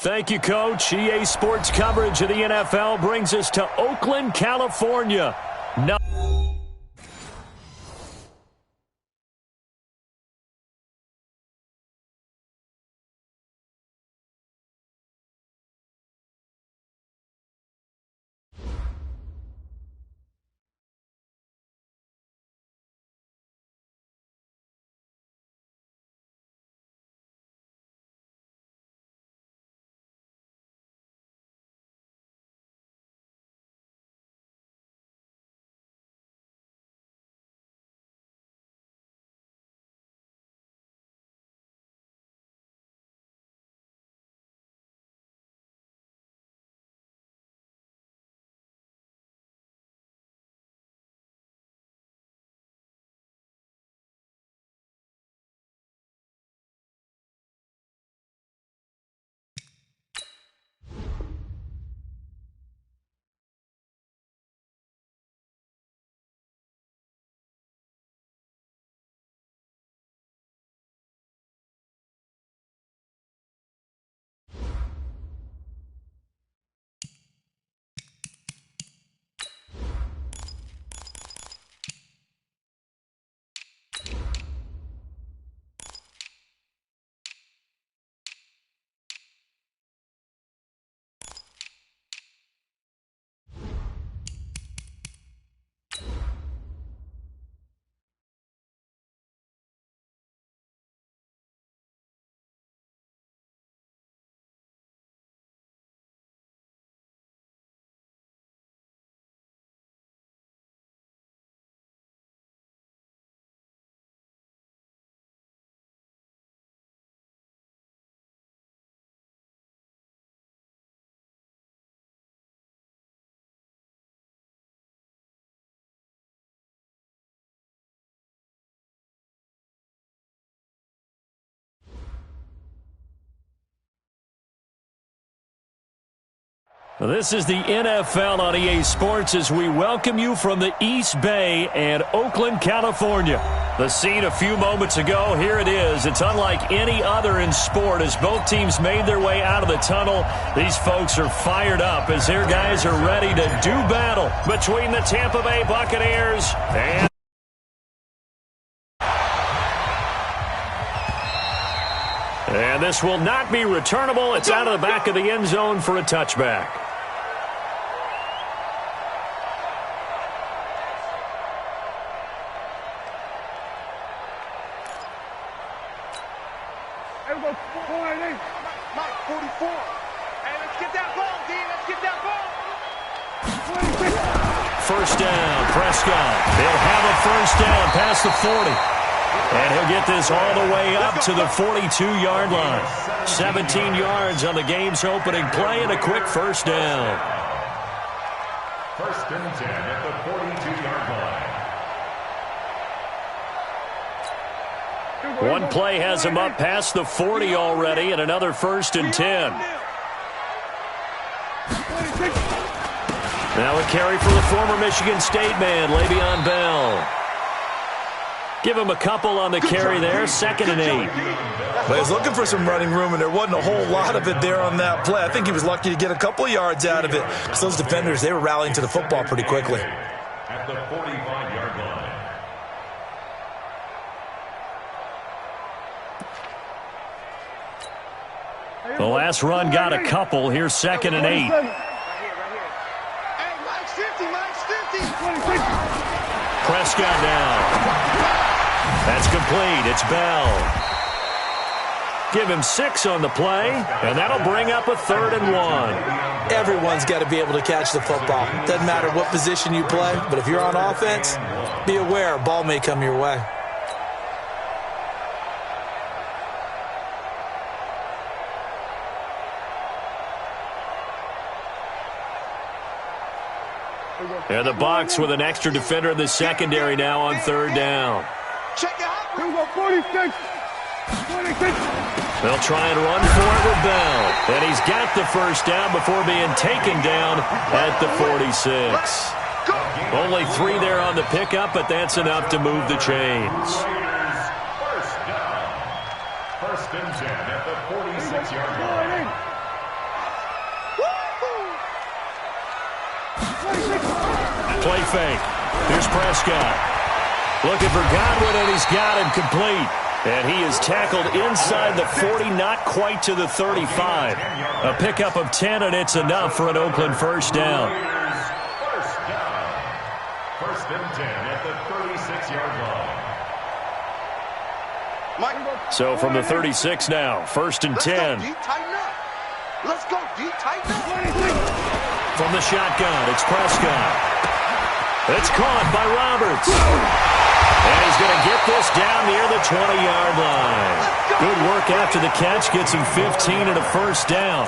Thank you, Coach. EA Sports coverage of the NFL brings us to Oakland, California. No. This is the NFL on EA Sports as we welcome you from the East Bay and Oakland, California. The scene a few moments ago, here it is. It's unlike any other in sport as both teams made their way out of the tunnel. These folks are fired up as their guys are ready to do battle between the Tampa Bay Buccaneers and this will not be returnable. It's out of the back of the end zone for a touchback. First down, Prescott. He'll have a first down past the 40. And he'll get this all the way up to the 42-yard line. 17 yards on the game's opening play and a quick first down. First and 10 at the 42-yard line. One play has him up past the 40 already and another first and 10. Now a carry for the former Michigan State man, Le'Veon Bell. Give him a couple on the carry there, 2nd and 8. Well, he was looking for some running room, and there wasn't a whole lot of it there on that play. I think he was lucky to get a couple of yards out of it because those defenders, they were rallying to the football pretty quickly. At the 45-yard line. The last run got a couple. Here's 2nd and 8. Prescott down. That's complete. It's Bell. Give him 6 on the play, and that'll bring up a 3rd and 1. Everyone's got to be able to catch the football. Doesn't matter what position you play, but if you're on offense, be aware a ball may come your way. And the Bucs with an extra defender in the secondary now on 3rd down. They'll try and run for it with Bell. And he's got the first down before being taken down at the 46. Only 3 there on the pickup, but that's enough to move the chains. First and 10 at the 46-yard line. Play fake. Here's Prescott. Looking for Godwin, and he's got him complete. And he is tackled inside the 40, not quite to the 35. A pickup of 10, and it's enough for an Oakland first down. First and 10 at the 36-yard line. So from the 36 now, first and 10. Let's go, D. Tighten up. From the shotgun, it's Prescott. It's caught by Roberts. And he's going to get this down near the 20-yard line. Good work after the catch. Gets him 15 and a first down.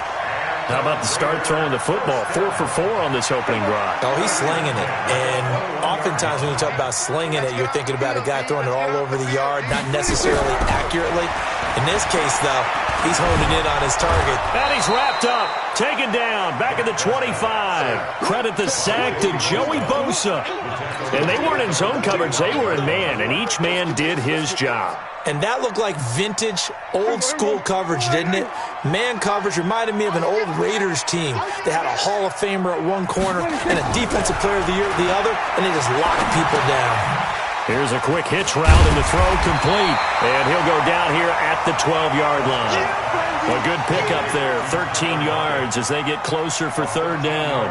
How about the start throwing the football? 4 for 4 on this opening drive. Oh, he's slinging it. And oftentimes when you talk about slinging it, you're thinking about a guy throwing it all over the yard, not necessarily accurately. In this case, though, he's honing in on his target. And he's wrapped up. Taken down. Back at the 25. Credit the sack to Joey Bosa. And they weren't in zone coverage. They were in man. And each man did his job. And that looked like vintage, old-school coverage, didn't it? Man coverage reminded me of an old Raiders team. They had a Hall of Famer at one corner and a Defensive Player of the Year at the other, and they just locked people down. Here's a quick hitch route, and the throw complete. And he'll go down here at the 12-yard line. A good pickup there, 13 yards as they get closer for third down.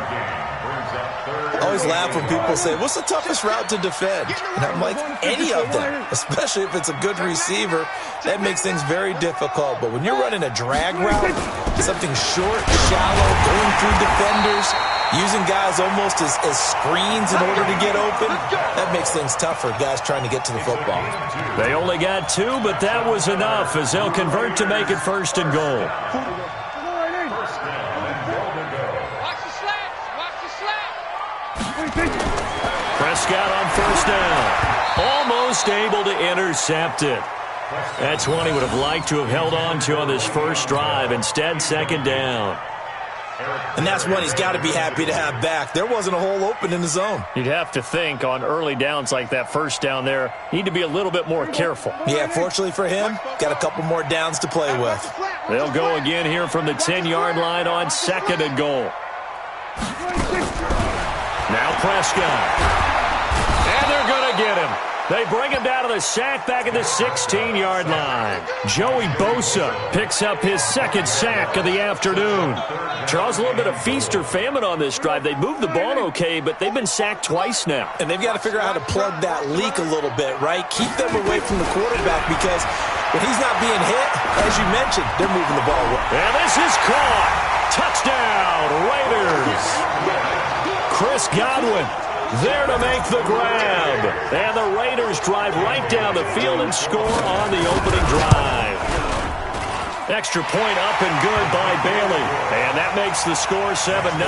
I always laugh when people say, what's the toughest route to defend? And I'm like, any of them, especially if it's a good receiver. That makes things very difficult. But when you're running a drag route, something short, shallow, going through defenders, using guys almost as screens in order to get open, that makes things tough for guys trying to get to the football. They only got 2, but that was enough as they'll convert to make it first and goal. Prescott on first down. Almost able to intercept it. That's one he would have liked to have held on to on this first drive. Instead, second down. And that's one he's got to be happy to have back. There wasn't a hole open in the zone. You'd have to think on early downs like that first down there, need to be a little bit more careful. Yeah, fortunately for him, got a couple more downs to play with. They'll go again here from the 10-yard line on second and goal. Now Prescott. And they're going to get him. They bring him down to the sack back at the 16-yard line. Joey Bosa picks up his second sack of the afternoon. Charles, a little bit of feast or famine on this drive. They moved the ball okay, but they've been sacked twice now. And they've got to figure out how to plug that leak a little bit, right? Keep them away from the quarterback because when he's not being hit, as you mentioned, they're moving the ball away. And this is caught. Touchdown, Raiders. Chris Godwin there to make the grab. And the Raiders drive right down the field and score on the opening drive. Extra point up and good by Bailey. And that makes the score 7-0.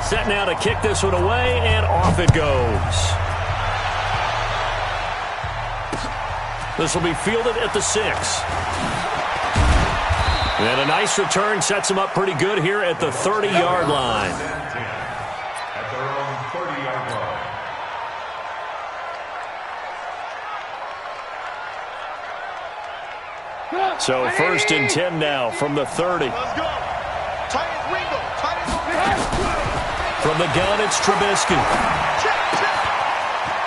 Set now to kick this one away, and off it goes. This will be fielded at the 6. And a nice return sets him up pretty good here at the 30-yard line. At their own 30-yard line. So first and 10 now from the 30. Let's go. Tight window. From the gun, it's Trubisky.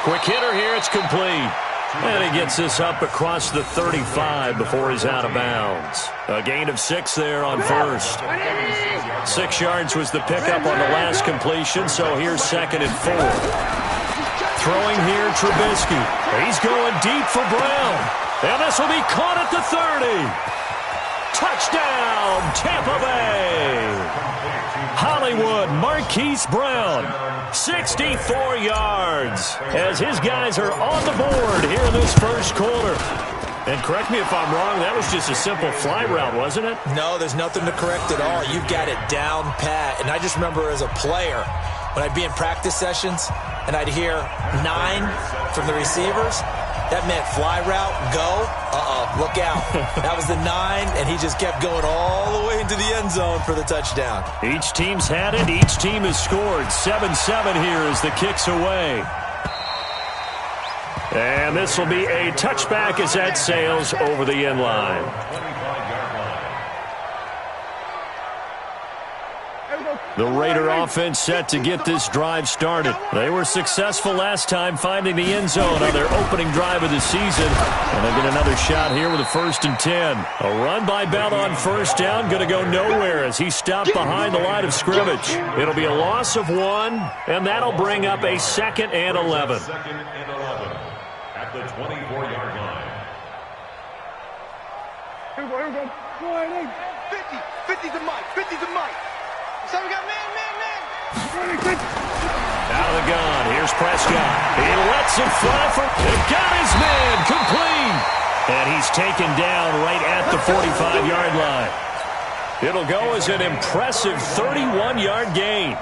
Quick hitter here, it's complete. And he gets this up across the 35 before he's out of bounds. A gain of 6 there on first. 6 yards was the pickup on the last completion, so here's second and 4. Throwing here, Trubisky. He's going deep for Brown. And this will be caught at the 30. Touchdown, Tampa Bay. Hollywood Marquise Brown, 64 yards, as his guys are on the board here in this first quarter. And correct me if I'm wrong, that was just a simple fly route, wasn't it? No, there's nothing to correct at all. You've got it down pat. And I just remember as a player, when I'd be in practice sessions and I'd hear 9 from the receivers, that meant fly route, go, look out. That was the 9, and he just kept going all the way into the end zone for the touchdown. Each team's had it. Each team has scored. 7-7 here as the kick's away. And this will be a touchback as that sails over the end line. The Raider offense set to get this drive started. They were successful last time finding the end zone on their opening drive of the season. And they get another shot here with a 1st and 10. A run by Bell on 1st down. Going to go nowhere as he stopped behind the line of scrimmage. It'll be a loss of 1, and that'll bring up a 2nd and 11. 2nd and 11 at the 24-yard line. 50 to Mike. 50 to Mike. So we got man. Out of the gun. Here's Prescott. He lets it fly for. They got his man complete. And he's taken down right at the 45-yard line. It'll go as an impressive 31-yard gain.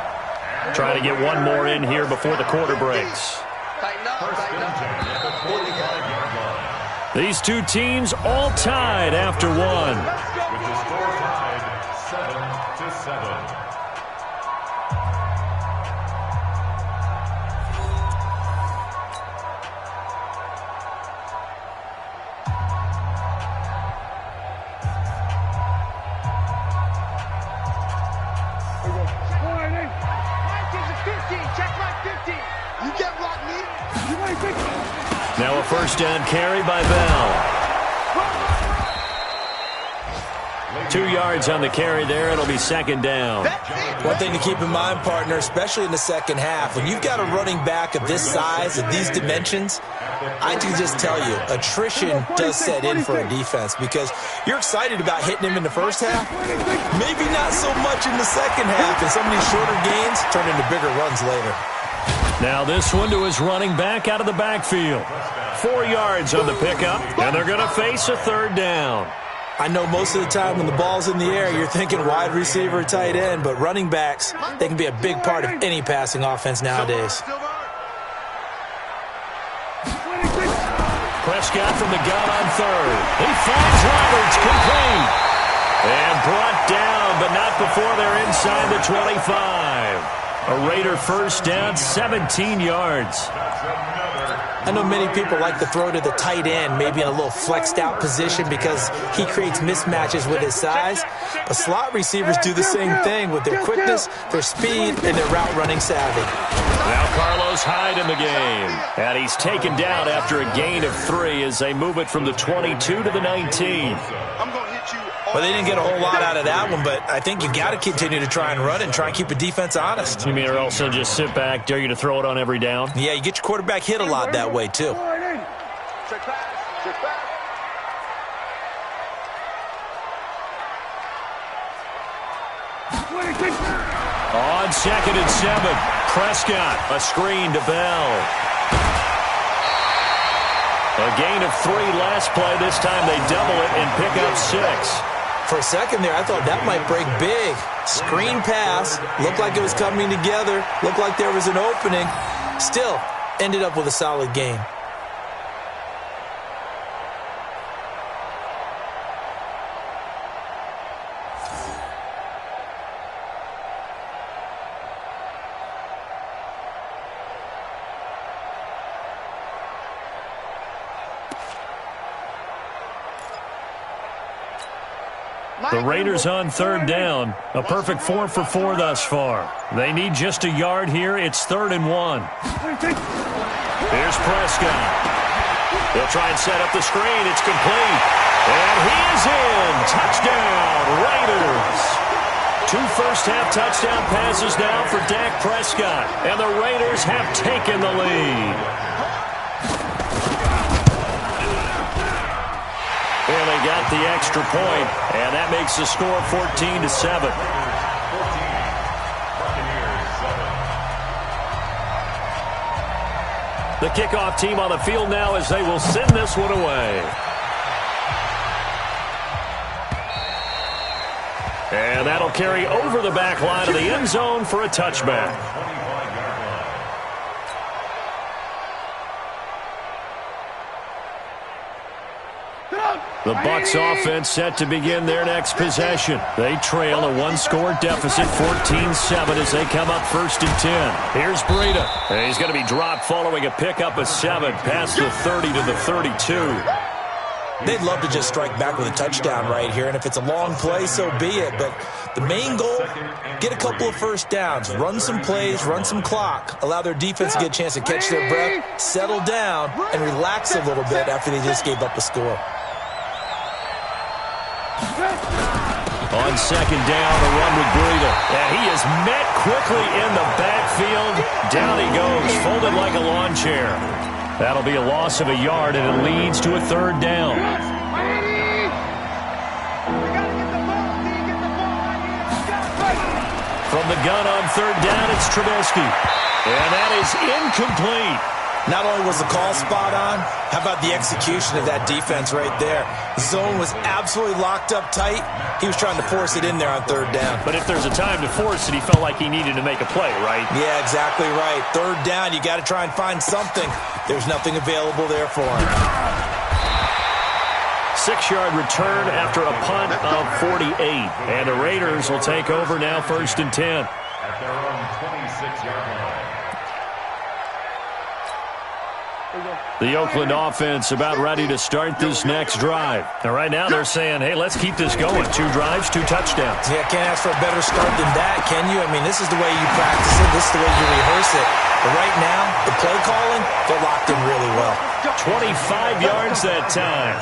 Trying to get one more in here before the quarter breaks. These two teams all tied after one. With the score tied 7-7. Now a 1st down carry by Bell. 2 yards on the carry there. It'll be 2nd down. One thing to keep in mind, partner, especially in the second half, when you've got a running back of this size, of these dimensions, I can just tell you, attrition does set in for a defense because you're excited about hitting him in the first half. Maybe not so much in the second half, and some of these shorter gains turn into bigger runs later. Now this one to his running back out of the backfield. 4 yards on the pickup, and they're going to face a 3rd down. I know most of the time when the ball's in the air, you're thinking wide receiver, tight end, but running backs, they can be a big part of any passing offense nowadays. Prescott from the gun on 3rd. He finds Roberts complete. And brought down, but not before they're inside the 25. A Raider 1st down, 17 yards. I know many people like to throw to the tight end, maybe in a little flexed out position because he creates mismatches with his size. But slot receivers do the same thing with their quickness, their speed, and their route running savvy. Now Carlos Hyde in the game. And he's taken down after a gain of 3 as they move it from the 22 to the 19. I'm going to hit you. Well, they didn't get a whole lot out of that one, but I think you got to continue to try and run and try and keep a defense honest. You mean or else they'll just sit back, dare you to throw it on every down? Yeah, you get your quarterback hit a lot that way, too. Check back. On 2nd and 7, Prescott, a screen to Bell. A gain of 3 last play. This time they double it and pick up 6. For a second there, I thought that might break big. Screen pass, looked like it was coming together, looked like there was an opening. Still, ended up with a solid gain. The Raiders on 3rd down. A perfect 4 for 4 thus far. They need just a yard here. It's 3rd and 1. Here's Prescott. They'll try and set up the screen. It's complete. And he is in. Touchdown, Raiders. 2 first-half touchdown passes now for Dak Prescott. And the Raiders have taken the lead. And they got the extra point, and that makes the score 14-7. The kickoff team on the field now as they will send this one away. And that'll carry over the back line of the end zone for a touchback. The Bucs offense set to begin their next possession. They trail a 1-score deficit, 14-7 as they come up 1st and 10. Here's Breida. And he's going to be dropped following a pickup of 7 past the 30 to the 32. They'd love to just strike back with a touchdown right here, and if it's a long play, so be it. But The main goal, get a couple of first downs, run some plays, run some clock, allow their defense to get a chance to catch their breath, settle down, and relax a little bit after they just gave up a score. On second down, a run with Breida. And he is met quickly in the backfield. Down he goes, folded like a lawn chair. That'll be a loss of a yard, and it leads to a third down. From the gun on third down, it's Trubisky. And that is incomplete. Not only was the call spot on, how about the execution of that defense right there? The zone was absolutely locked up tight. He was trying to force it in there on third down. But if there's a time to force it, he felt like he needed to make a play, right? Yeah, exactly right. Third down, you got to try and find something. There's nothing available there for him. 6-yard return after a punt of 48. And the Raiders will take over now, 1st and 10. At their own 26-yard line. The Oakland offense about ready to start this next drive. And right now they're saying, hey, let's keep this going. 2 drives, 2 touchdowns. Yeah, can't ask for a better start than that, can you? I mean, this is the way you practice it. This is the way you rehearse it. But right now, the play calling, they're locked in really well. 25 yards that time.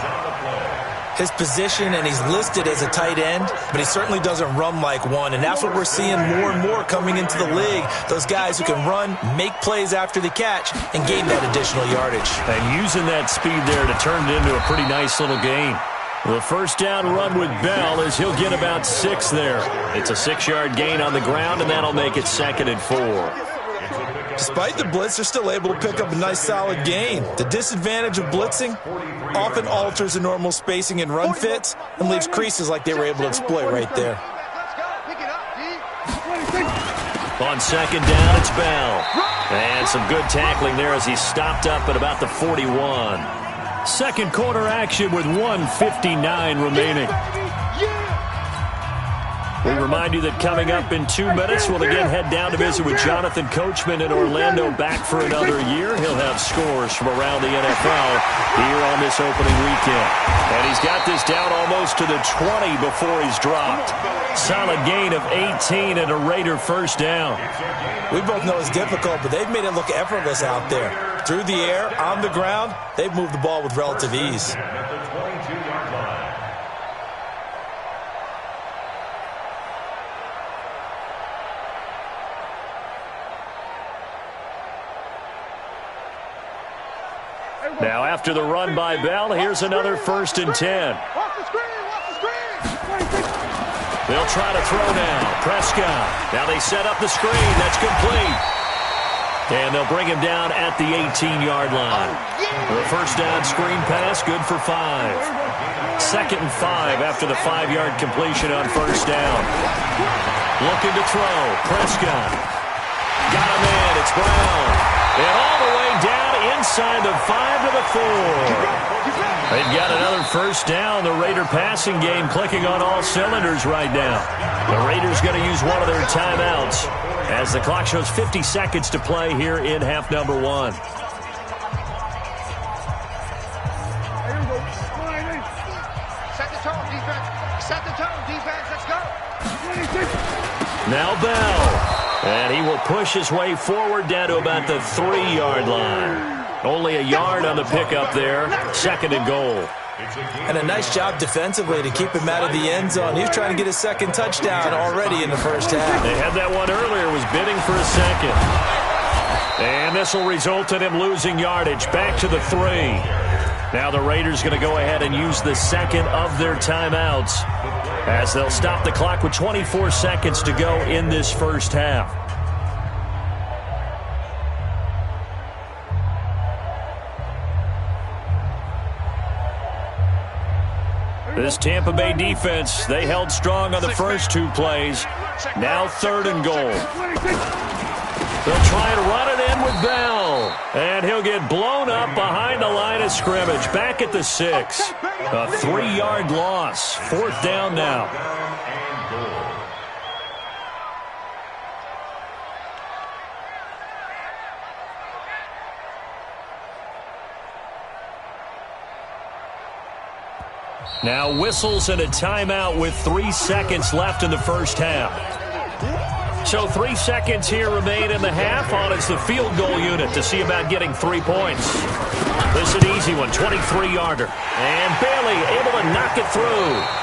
His position, and he's listed as a tight end, but he certainly doesn't run like one, and that's what we're seeing more and more coming into the league. Those guys who can run, make plays after the catch, and gain that additional yardage. And using that speed there to turn it into a pretty nice little gain. The first down run with Bell is he'll get about 6 there. It's a 6-yard gain on the ground, and that'll make it 2nd and 4. Despite the blitz, they're still able to pick up a nice solid gain. The disadvantage of blitzing often alters the normal spacing and run fits and leaves creases like they were able to exploit right there. On second down, it's Bell. And some good tackling there as he stopped up at about the 41. Second quarter action with 1:59 remaining. We remind you that coming up in 2 minutes, we'll again head down to visit with Jonathan Coachman in Orlando, back for another year. He'll have scores from around the NFL here on this opening weekend. And he's got this down almost to the 20 before he's dropped. Solid gain of 18 and a Raider first down. We both know it's difficult, but they've made it look effortless out there. Through the air, on the ground, they've moved the ball with relative ease. Now after the run by Bell, here's another 1st and 10. They'll try to throw now. Prescott. Now they set up the screen. That's complete. And they'll bring him down at the 18-yard line. The first down screen pass, good for 5. 2nd and 5 after the 5-yard completion on first down. Looking to throw. Prescott. Got him in. It's Brown. And all the way down inside the 5 to the 4. They've got another first down. The Raider passing game clicking on all cylinders right now. The Raiders going to use one of their timeouts as the clock shows 50 seconds to play here in half number 1. Set the tone, defense. Set the tone, defense. Let's go. Now Bell. And he will push his way forward down to about the 3-yard line. Only a yard on the pickup there. 2nd and goal. And a nice job defensively to keep him out of the end zone. He was trying to get his 2nd touchdown already in the first half. They had that one earlier, was bidding for a 2nd. And this will result in him losing yardage. Back to the 3. Now the Raiders going to go ahead and use the 2nd of their timeouts as they'll stop the clock with 24 seconds to go in this first half. This Tampa Bay defense, they held strong on the first 2 plays. Now 3rd and goal. They'll try and run it in with Bell. And he'll get blown up behind the line of scrimmage. Back at the 6. A 3-yard loss. 4th down now. Now whistles and a timeout with 3 seconds left in the first half. So 3 seconds here remain in the half. On is the field goal unit to see about getting 3 points. This is an easy one, 23-yarder. And Bailey able to knock it through.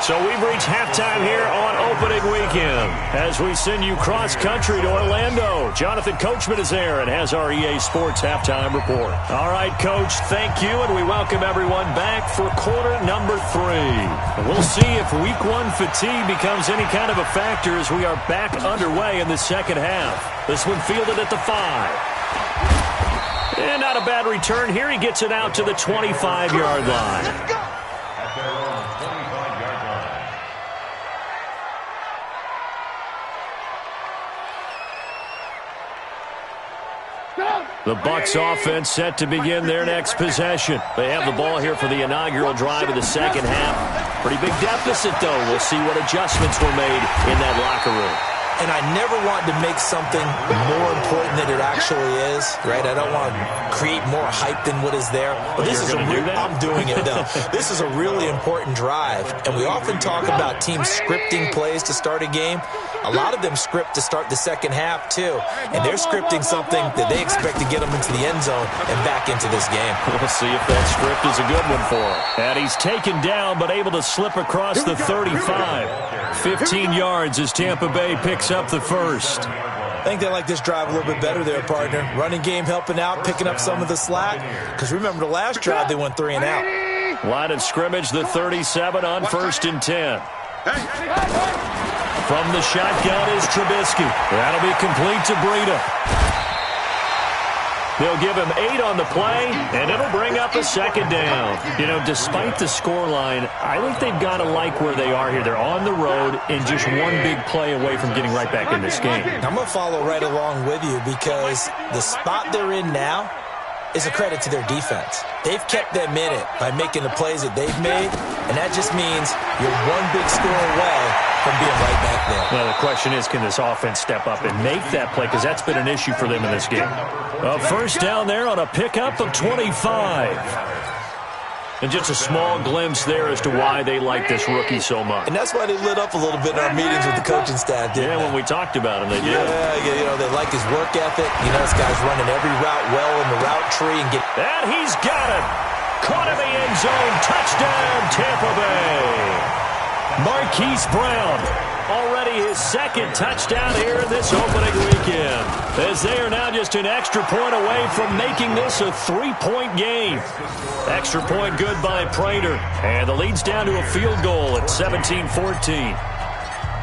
So we've reached halftime here on opening weekend as we send you cross-country to Orlando. Jonathan Coachman is there and has our EA Sports halftime report. All right, Coach, thank you, and we welcome everyone back for quarter number 3. We'll see if week 1 fatigue becomes any kind of a factor as we are back underway in the second half. This one fielded at the 5. And not a bad return here. He gets it out to the 25-yard line. At their own 25-yard line. The Bucs offense set to begin their next possession. They have the ball here for the inaugural drive of the second half. Pretty big deficit, though. We'll see what adjustments were made in that locker room. And I never want to make something more important than it actually is, right? I don't want to create more hype than what is there. But this is I'm doing it, though. This is a really important drive. And we often talk about teams scripting plays to start a game. A lot of them script to start the second half, too. And they're scripting something that they expect to get them into the end zone and back into this game. We'll see if that script is a good one for him. And he's taken down, but able to slip across the 35. 15 yards as Tampa Bay picks up the first. I think they like this drive a little bit better there, partner. Running game helping out, picking up some of the slack. Because remember the last drive, they went 3 and out. Line of scrimmage, the 37 on 1st and 10. From the shotgun is Trubisky. That'll be complete to Breida. They'll give him 8 on the play, and it'll bring up a second down. You know, despite the scoreline, I think they've got to like where they are here. They're on the road and just one big play away from getting right back in this game. I'm going to follow right along with you because the spot they're in now is a credit to their defense. They've kept them in it by making the plays that they've made, and that just means you're one big score away from being right back there. Well, the question is, can this offense step up and make that play? Because that's been an issue for them in this game. A first down there on a pickup of 25. And just a small glimpse there as to why they like this rookie so much. And that's why they lit up a little bit in our meetings with the coaching staff, didn't they? When we talked about him, they did. Yeah, you know, they like his work ethic. You know, this guy's running every route well in the route tree. And he's got it. Caught in the end zone. Touchdown, Tampa Bay. Marquise Brown, already his second touchdown here in this opening weekend, as they are now just an extra point away from making this a 3-point game. Extra point good by Prater, and the lead's down to a field goal at 17-14.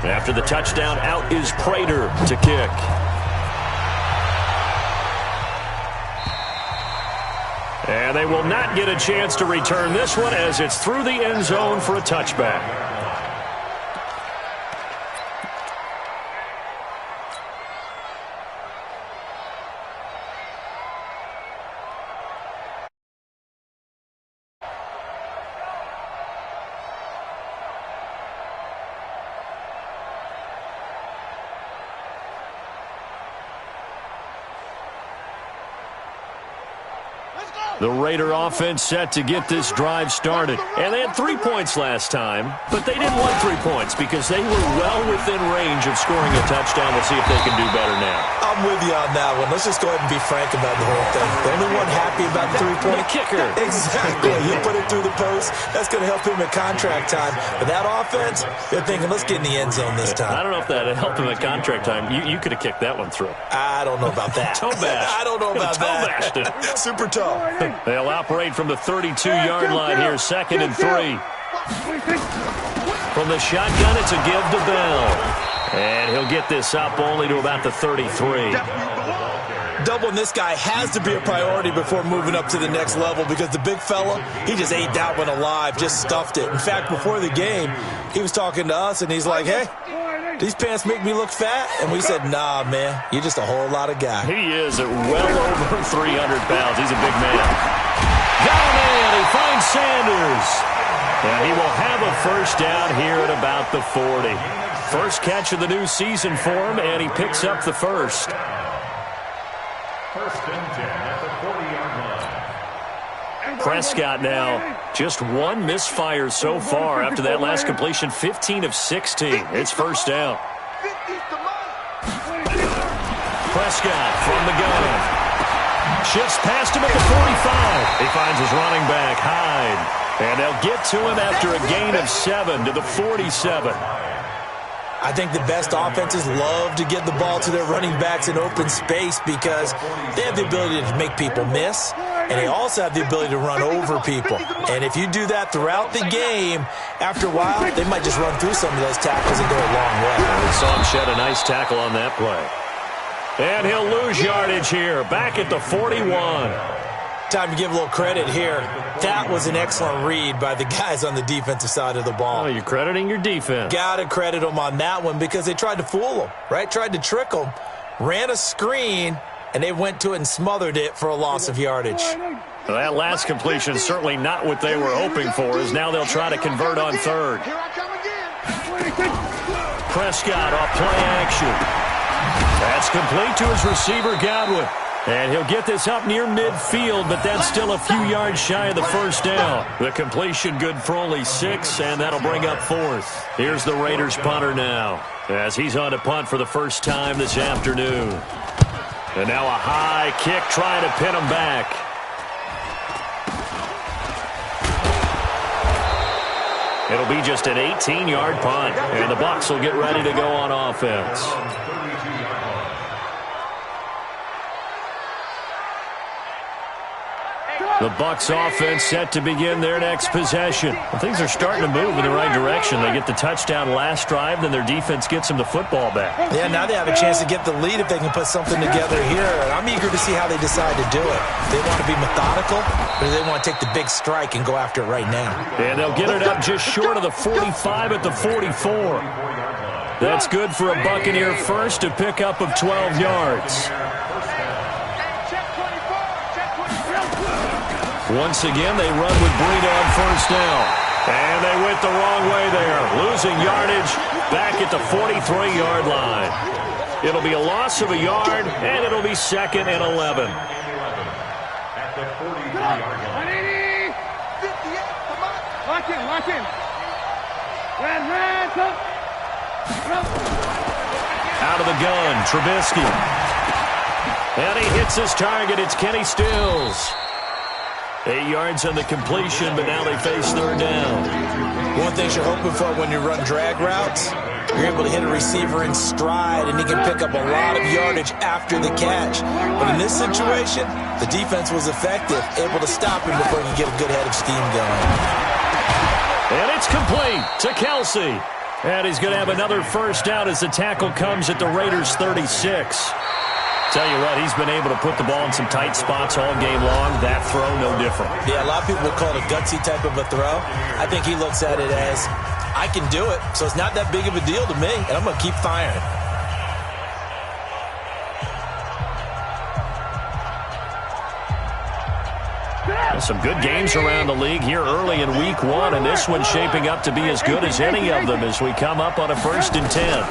After the touchdown, out is Prater to kick. And they will not get a chance to return this one as it's through the end zone for a touchback. The Raider offense set to get this drive started. And they had 3 points last time, but they didn't want 3 points because they were well within range of scoring a touchdown. We'll see if they can do better now. I'm with you on that one. Let's just go ahead and be frank about the whole thing. The only one happy about the 3-point kicker. Exactly. You put it through the post. That's going to help him at contract time. But that offense, they're thinking, let's get in the end zone this time. I don't know if that helped him at contract time. You could have kicked that one through. I don't know about that. Toe bash. I don't know about toe bashed it. Super toe. They'll operate from the 32-yard line here, 2nd and 3. From the shotgun, it's a give to Bell. And he'll get this up only to about the 33. Doubling this guy has to be a priority before moving up to the next level because the big fella, he just ate that one alive, just stuffed it. In fact, before the game, he was talking to us, and he's like, hey, these pants make me look fat? And we said, nah, man, you're just a whole lot of guy. He is at well over 300 pounds. He's a big man. Got him in. He finds Sanders. And he will have a first down here at about the 40. First catch of the new season for him, and he picks up the first. First and 10 at the 40-yard line. Prescott now Just one misfire so far after that last completion, 15 of 16. It's first down. Prescott from the gun. Shifts past him at the 45. He finds his running back, Hyde. And they'll get to him after a gain of 7 to the 47. I think the best offenses love to get the ball to their running backs in open space because they have the ability to make people miss, and they also have the ability to run over people. And if you do that throughout the game, after a while, they might just run through some of those tackles and go a long way. We saw him shed a nice tackle on that play. And he'll lose yardage here, back at the 41. Time to give a little credit here. That was an excellent read by the guys on the defensive side of the ball. Oh, you're crediting your defense. Got to credit them on that one because they tried to fool them, right? Tried to trick them, ran a screen, and they went to it and smothered it for a loss of yardage. Well, that last completion is certainly not what they were hoping for, as now they'll try to convert on third. Prescott off play action. That's complete to his receiver, Godwin. And he'll get this up near midfield, but that's still a few yards shy of the first down. The completion good for only 6, and that'll bring up 4th. Here's the Raiders punter now, as he's on to punt for the first time this afternoon. And now a high kick trying to pin him back. It'll be just an 18-yard punt, and the Bucs will get ready to go on offense. The Bucs offense set to begin their next possession. Well, things are starting to move in the right direction. They get the touchdown last drive, then their defense gets them the football back. Yeah, now they have a chance to get the lead if they can put something together here. And I'm eager to see how they decide to do it. They want to be methodical, or do they want to take the big strike and go after it right now? And they'll get it up just short of the 45 at the 44. That's good for a Buccaneer first, a pickup of 12 yards. Once again, they run with Breida on first down. And they went the wrong way there, losing yardage back at the 43-yard line. It'll be a loss of a yard, and it'll be 2nd and 11. At the 43-yard line. Watch him, watch him. Out of the gun, Trubisky. And he hits his target. It's Kenny Stills. 8 yards on the completion, but now they face third down. One thing you're hoping for when you run drag routes, you're able to hit a receiver in stride, and he can pick up a lot of yardage after the catch. But in this situation, the defense was effective, able to stop him before he could get a good head of steam going. And it's complete to Kelsey. And he's going to have another first down as the tackle comes at the Raiders' 36. Tell you what, he's been able to put the ball in some tight spots all game long. That throw, no different. Yeah, a lot of people would call it a gutsy type of a throw. I think he looks at it as, I can do it, so it's not that big of a deal to me, and I'm going to keep firing. Some good games around the league here early in week 1, and this one's shaping up to be as good as any of them as we come up on a 1st and 10.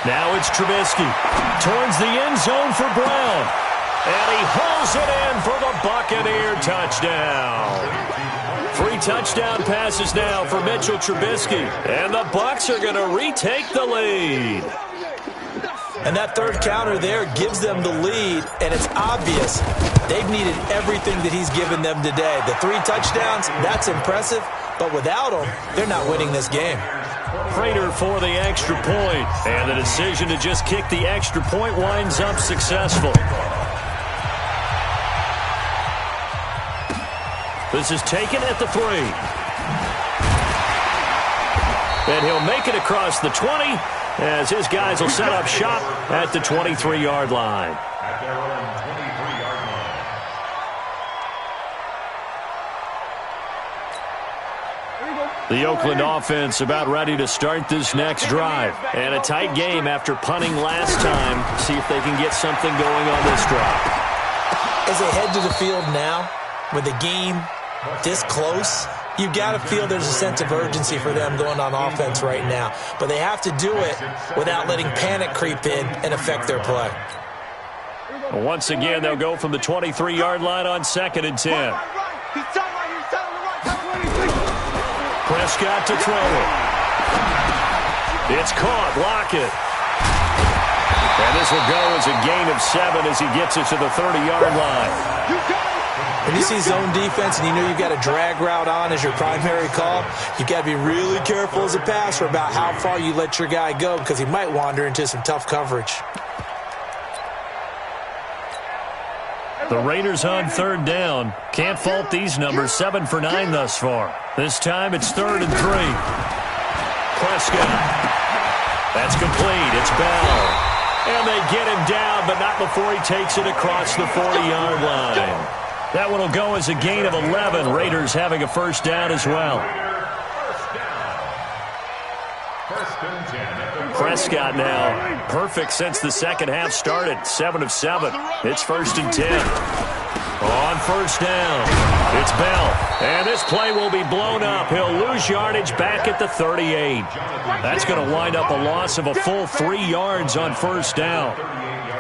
Now it's Trubisky towards the end zone for Brown. And he hauls it in for the Buccaneer touchdown. 3 touchdown passes now for Mitchell Trubisky. And the Bucs are going to retake the lead. And that third counter there gives them the lead, and it's obvious they've needed everything that he's given them today. The 3 touchdowns, that's impressive, but without him, they're not winning this game. Prater for the extra point, and the decision to just kick the extra point winds up successful. This is taken at the 3. And he'll make it across the 20 as his guys will set up shop at the 23-yard line. At their own 23-yard line. The Oakland offense about ready to start this next drive. And a tight game after punting last time. See if they can get something going on this drive. As they head to the field now, with the game this close, you've got to feel there's a sense of urgency for them going on offense right now. But they have to do it without letting panic creep in and affect their play. Once again, they'll go from the 23-yard line on 2nd and 10. Prescott to throw it. It's caught. Lockett. And this will go as a gain of 7 as he gets it to the 30-yard line. When you see zone defense and you know you've got a drag route on as your primary call, you've got to be really careful as a passer about how far you let your guy go because he might wander into some tough coverage. The Raiders on 3rd down. Can't fault these numbers. 7 for 9 thus far. This time it's 3rd and 3. Prescott. That's complete. It's Bell. And they get him down, but not before he takes it across the 40-yard line. That one will go as a gain of 11. Raiders having a first down as well. Prescott now perfect since the second half started. 7 of 7. It's 1st and 10. On first down, it's Bell. And this play will be blown up. He'll lose yardage back at the 38. That's going to wind up a loss of a full 3 yards on first down.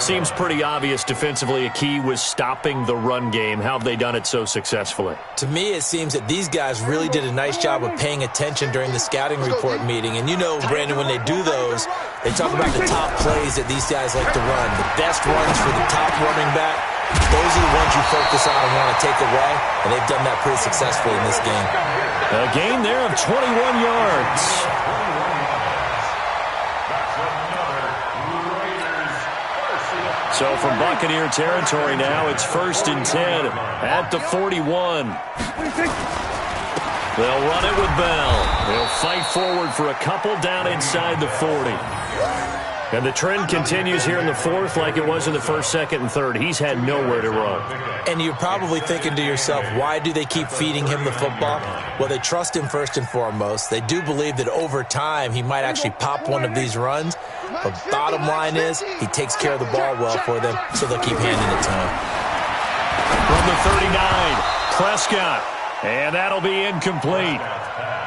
Seems pretty obvious defensively a key was stopping the run game. How have they done it so successfully? To me, it seems that these guys really did a nice job of paying attention during the scouting report meeting. And you know, Brandon, when they do those, they talk about the top plays that these guys like to run. The best runs for the top running back, those are the ones you focus on and want to take away. And they've done that pretty successfully in this game. A gain there of 21 yards. So from Buccaneer territory now, it's 1st and 10 at the 41. They'll run it with Bell. They'll fight forward for a couple down inside the 40. And the trend continues here in the 4th like it was in the 1st, 2nd, and 3rd. He's had nowhere to run. And you're probably thinking to yourself, why do they keep feeding him the football? Well, they trust him first and foremost. They do believe that over time he might actually pop one of these runs. But bottom line is he takes care of the ball well for them, so they'll keep handing it to him. From the 39, Prescott. And that'll be incomplete.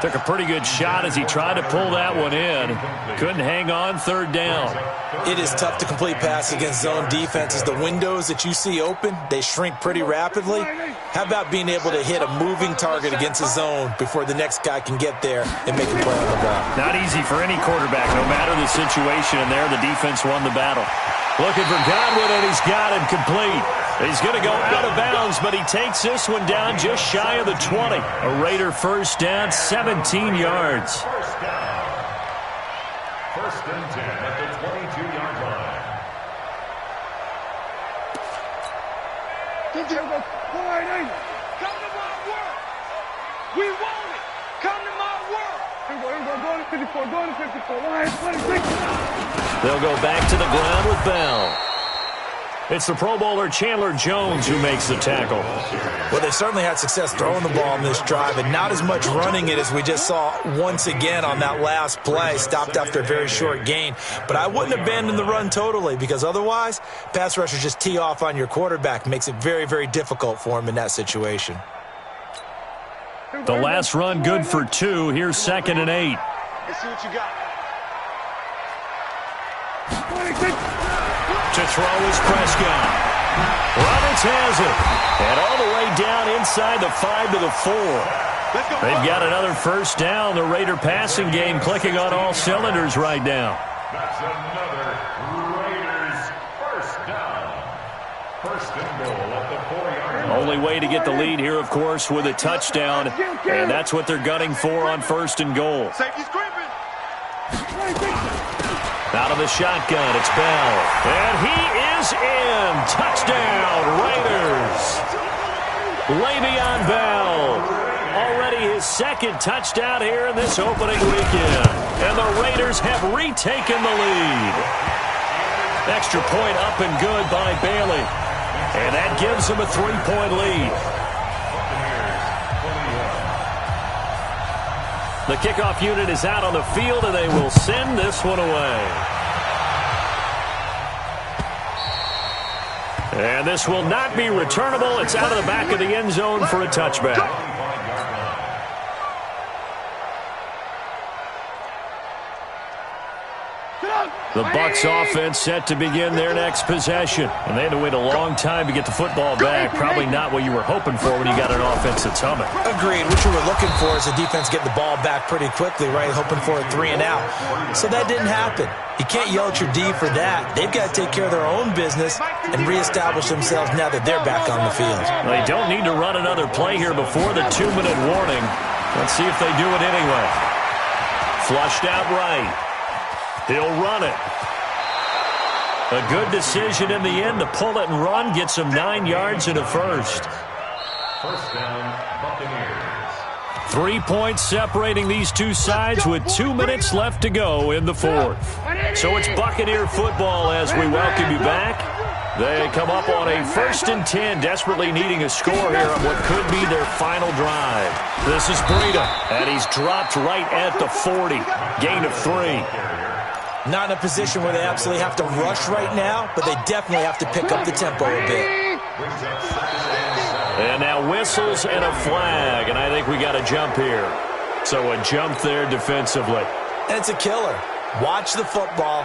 Took a pretty good shot as he tried to pull that one in. Couldn't hang on 3rd down. It is tough to complete passes against zone defenses. The windows that you see open, they shrink pretty rapidly. How about being able to hit a moving target against a zone before the next guy can get there and make a play on the ball? Not easy for any quarterback, no matter the situation. And there, the defense won the battle. Looking for Godwin, and he's got it complete. He's going to go out of bounds, but he takes this one down just shy of the 20. A Raider first down, 17 yards. First and 10 at the 22-yard line. Come to my work. We want it. Come to my work. Go to 54. Go to 54. They'll go back to the ground with Bell. It's the Pro Bowler Chandler Jones who makes the tackle. Well, they certainly had success throwing the ball in this drive, and not as much running it as we just saw once again on that last play. Stopped after a very short gain. But I wouldn't abandon the run totally, because otherwise, pass rushers just tee off on your quarterback. Makes it very, very difficult for him in that situation. The last run good for 2. Here's 2nd and 8. Let's see what you got. To throw is Prescott. Roberts has it. And all the way down inside the 5 to the 4. They've got another first down. The Raider passing game clicking on all cylinders right now. That's another Raiders first down. First and goal at the 4-yard line. Only way to get the lead here, of course, with a touchdown. And that's what they're gunning for on 1st and goal. Safety's gripping. Out of the shotgun, it's Bell. And he is in. Touchdown, Raiders. Le'Veon Bell. Already his 2nd touchdown here in this opening weekend. And the Raiders have retaken the lead. Extra point up and good by Bailey. And that gives them a 3-point lead. The kickoff unit is out on the field, and they will send this one away. And this will not be returnable. It's out of the back of the end zone for a touchback. The Bucs offense set to begin their next possession. And they had to wait a long time to get the football back. Probably not what you were hoping for when you got an offense that's humming. Agreed. What you were looking for is the defense getting the ball back pretty quickly, right? Hoping for a 3 and out. So that didn't happen. You can't yell at your D for that. They've got to take care of their own business and reestablish themselves now that they're back on the field. They don't need to run another play here before the 2-minute warning. Let's see if they do it anyway. Flushed out right. He'll run it. A good decision in the end to pull it and run. Gets him 9 yards and a first. First down, Buccaneers. 3 points separating these two sides with 2 minutes left to go in the fourth. So it's Buccaneer football as we welcome you back. They come up on a 1st and 10, desperately needing a score here on what could be their final drive. This is Breida, and he's dropped right at the 40. Gain of 3. Not in a position where they absolutely have to rush right now, but they definitely have to pick up the tempo a bit. And now whistles and a flag, and I think we got a jump here. So a jump there defensively. And it's a killer. Watch the football.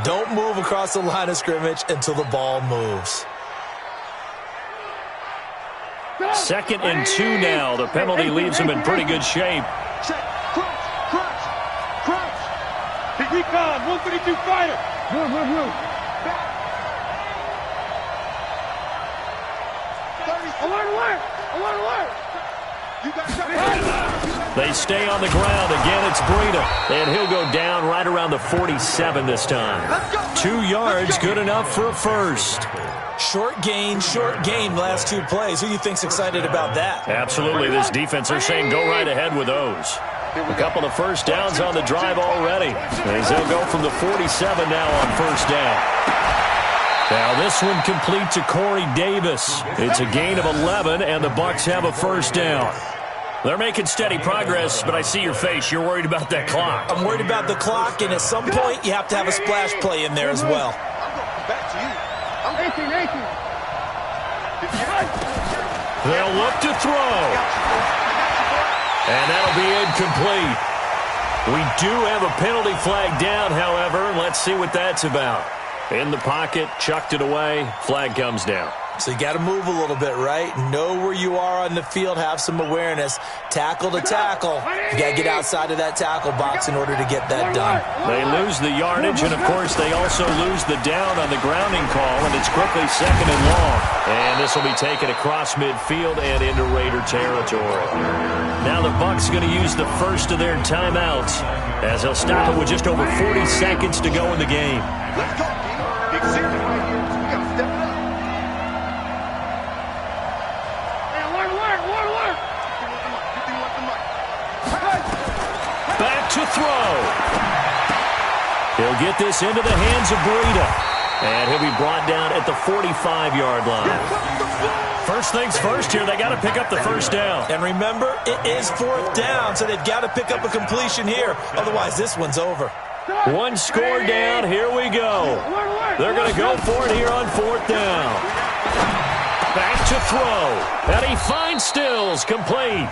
Don't move across the line of scrimmage until the ball moves. 2nd and 2 now. The penalty leaves them in pretty good shape. Recon, 132 fighter. Move. Alert. You got They stay on the ground. Again, it's Breida. And he'll go down right around the 47 this time. 2 yards, good enough for a first. Short gain, last 2 plays. Who do you think's excited about that? Absolutely. This defense, they're saying go right ahead with those. A couple of first downs on the drive already. As they'll go from the 47 now on first down. Now this one complete to Corey Davis. It's a gain of 11, and the Bucs have a first down. They're making steady progress, but I see your face. You're worried about that clock. I'm worried about the clock, and at some point you have to have a splash play in there as well. back to you. I'm 18. They'll look to throw. And that'll be incomplete. We do have a penalty flag down, however, and let's see what that's about. In the pocket, chucked it away, flag comes down. So you got to move a little bit, right? Know where you are on the field, have some awareness. Tackle to tackle. You got to get outside of that tackle box in order to get that done. They lose the yardage, and, of course, they also lose the down on the grounding call, and it's quickly 2nd and long. And this will be taken across midfield and into Raider territory. Now the Bucs going to use the first of their timeouts as they'll stop it with just over 40 seconds to go in the game. Let's go, Big series right here. We got to step it up. Back to throw. He'll get this into the hands of Breida. And he'll be brought down at the 45-yard line. First things first here, they got to pick up the first down. And remember, it is 4th down, so they've got to pick up a completion here. Otherwise, this one's over. One score down, here we go. They're going to go for it here on 4th down. Back to throw. And he finds Stills, complete.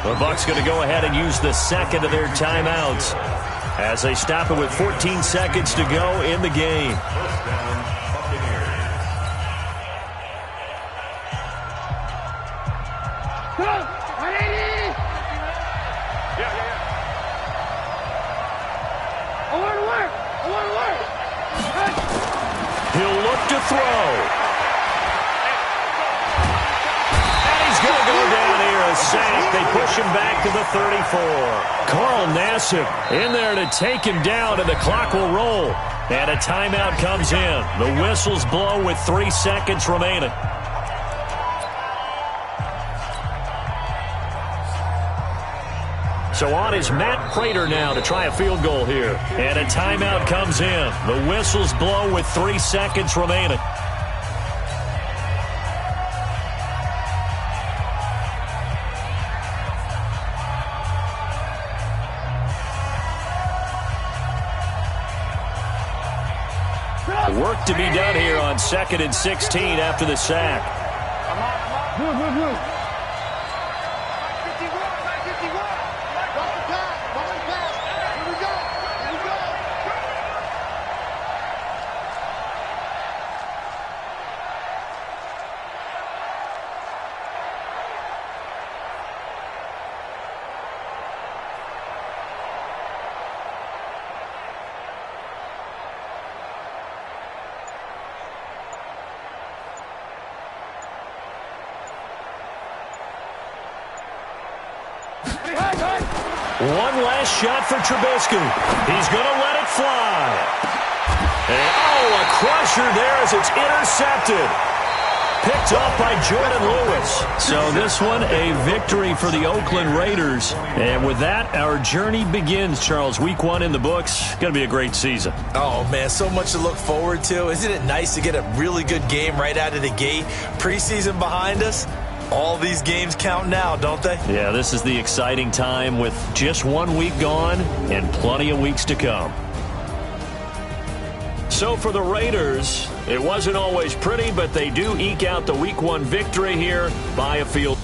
The Bucs going to go ahead and use the second of their timeouts as they stop it with 14 seconds to go in the game. He'll look to throw. Going to go down here, a sack. They push him back to the 34. Carl Nassib in there to take him down, and the clock will roll. And a timeout comes in. The whistles blow with 3 seconds remaining. So on is Matt Prater now to try a field goal here. And a timeout comes in. The whistles blow with 3 seconds remaining. Work to be done here on 2nd and 16 after the sack. One last shot for Trubisky. He's going to let it fly. And, a crusher there as it's intercepted. Picked off by Jordan Lewis. So this one, a victory for the Oakland Raiders. And with that, our journey begins, Charles. Week 1 in the books. Going to be a great season. Oh, man, so much to look forward to. Isn't it nice to get a really good game right out of the gate? Preseason behind us. All these games count now, don't they? Yeah, this is the exciting time with just 1 week gone and plenty of weeks to come. So for the Raiders, it wasn't always pretty, but they do eke out the Week 1 victory here by a field.